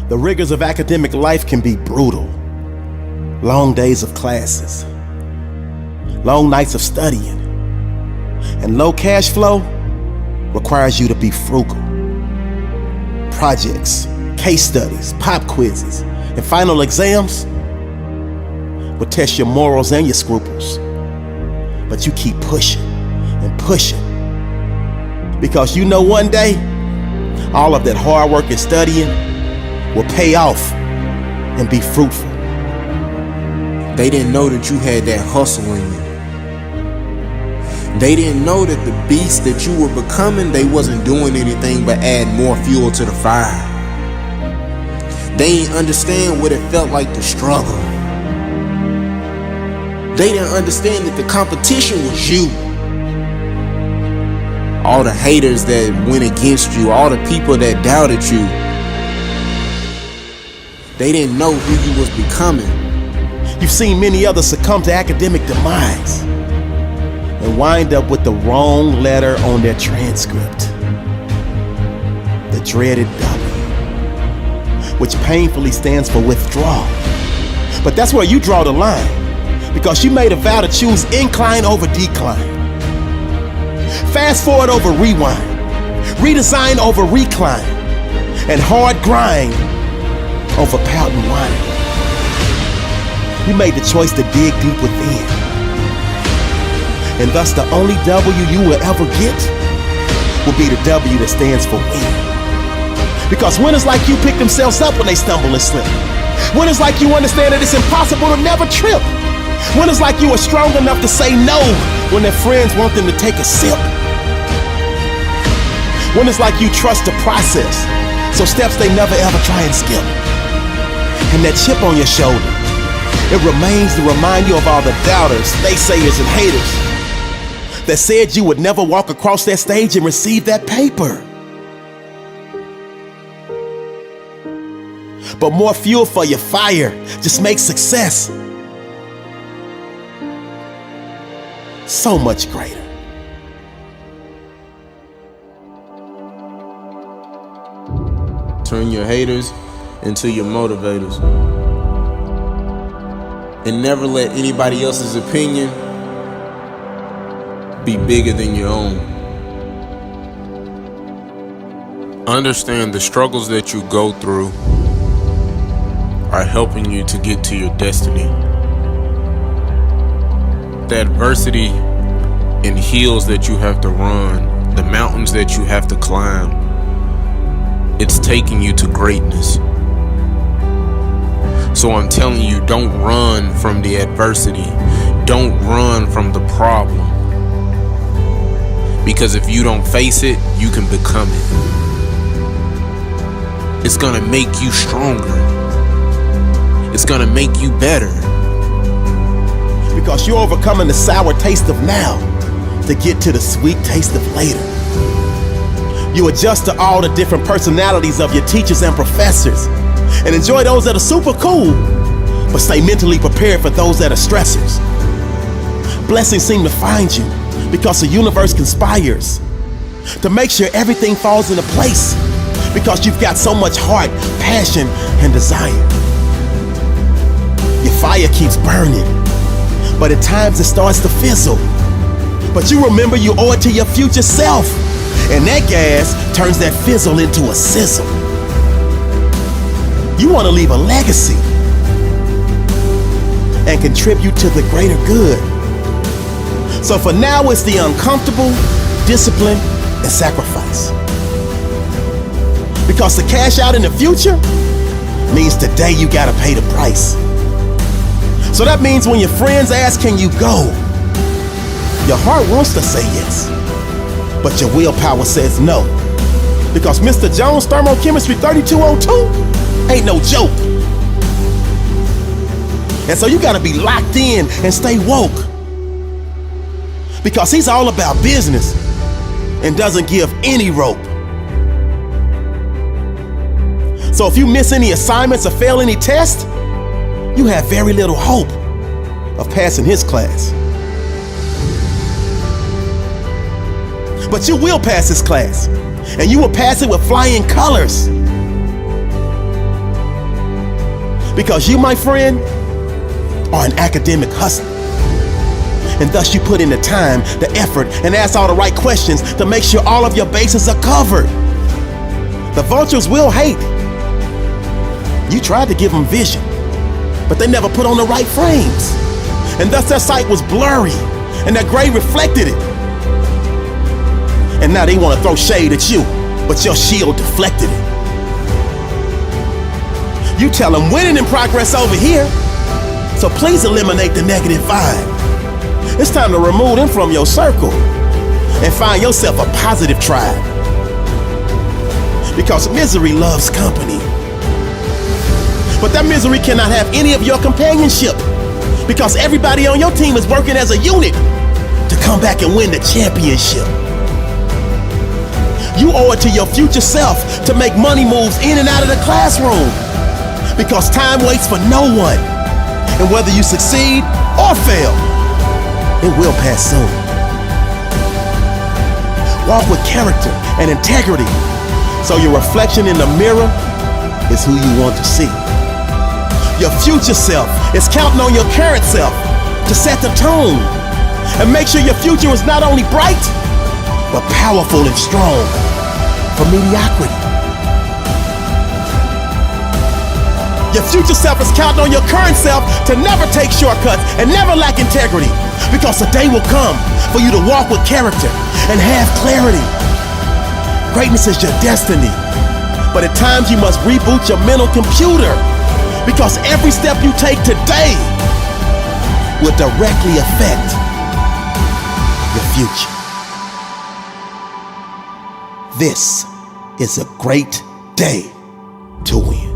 The rigors of academic life can be brutal. Long days of classes, long nights of studying, and low cash flow requires you to be frugal. Projects, case studies, pop quizzes, and final exams will test your morals and your scruples. But you keep pushing and pushing because you know one day all of that hard work and studying will pay off and be fruitful. They didn't know that you had that hustle in you. They didn't know that the beast that you were becoming, they wasn't doing anything but add more fuel to the fire. They didn't understand what it felt like to struggle. They didn't understand that the competition was you. All the haters that went against you, all the people that doubted you, they didn't know who you was becoming. You've seen many others succumb to academic demise and wind up with the wrong letter on their transcript. The dreaded W, which painfully stands for withdrawal. But that's where you draw the line, because you made a vow to choose incline over decline. Fast forward over rewind, redesign over recline, and hard grind over pout and whine. You made the choice to dig deep within, and thus the only W you will ever get will be the W that stands for win. Because winners like you pick themselves up when they stumble and slip. Winners like you understand that it's impossible to never trip. Winners like you are strong enough to say no when their friends want them to take a sip. Winners like you trust the process, so steps they never ever try and skip. And that chip on your shoulder, it remains to remind you of all the doubters, naysayers, and haters that said you would never walk across that stage and receive that paper. But more fuel for your fire just makes success so much greater. Turn your haters into your motivators. And never let anybody else's opinion be bigger than your own. Understand the struggles that you go through are helping you to get to your destiny. The adversity and hills that you have to run, the mountains that you have to climb, it's taking you to greatness. So I'm telling you, don't run from the adversity. Don't run from the problem. Because if you don't face it, you can become it. It's gonna make you stronger. It's gonna make you better. Because you're overcoming the sour taste of now to get to the sweet taste of later. You adjust to all the different personalities of your teachers and professors and enjoy those that are super cool, but stay mentally prepared for those that are stressors. Blessings seem to find you because the universe conspires to make sure everything falls into place because you've got so much heart, passion, and desire. Your fire keeps burning, but at times it starts to fizzle. But you remember you owe it to your future self, and that gas turns that fizzle into a sizzle. You want to leave a legacy and contribute to the greater good. So for now, it's the uncomfortable, discipline, and sacrifice. Because to cash out in the future means today you gotta pay the price. So that means when your friends ask, can you go? Your heart wants to say yes, but your willpower says no. Because Mr. Jones' Thermochemistry 3202 ain't no joke. And so you gotta be locked in and stay woke. Because he's all about business and doesn't give any rope. So if you miss any assignments or fail any tests, you have very little hope of passing his class. But you will pass his class, and you will pass it with flying colors. Because you, my friend, are an academic hustler. And thus you put in the time, the effort, and ask all the right questions to make sure all of your bases are covered. The vultures will hate. You tried to give them vision, but they never put on the right frames. And thus their sight was blurry, and their gray reflected it. And now they want to throw shade at you, but your shield deflected it. You tell them winning in progress over here, so please eliminate the negative vibe. It's time to remove them from your circle and find yourself a positive tribe. Because misery loves company. But that misery cannot have any of your companionship, because everybody on your team is working as a unit to come back and win the championship. You owe it to your future self to make money moves in and out of the classroom, because time waits for no one. And whether you succeed or fail, it will pass soon. Walk with character and integrity, so your reflection in the mirror is who you want to see. Your future self is counting on your current self to set the tone and make sure your future is not only bright, but powerful and strong for mediocrity. Your future self is counting on your current self to never take shortcuts and never lack integrity, because the day will come for you to walk with character and have clarity. Greatness is your destiny, but at times you must reboot your mental computer, because every step you take today will directly affect your future. This is a great day to win.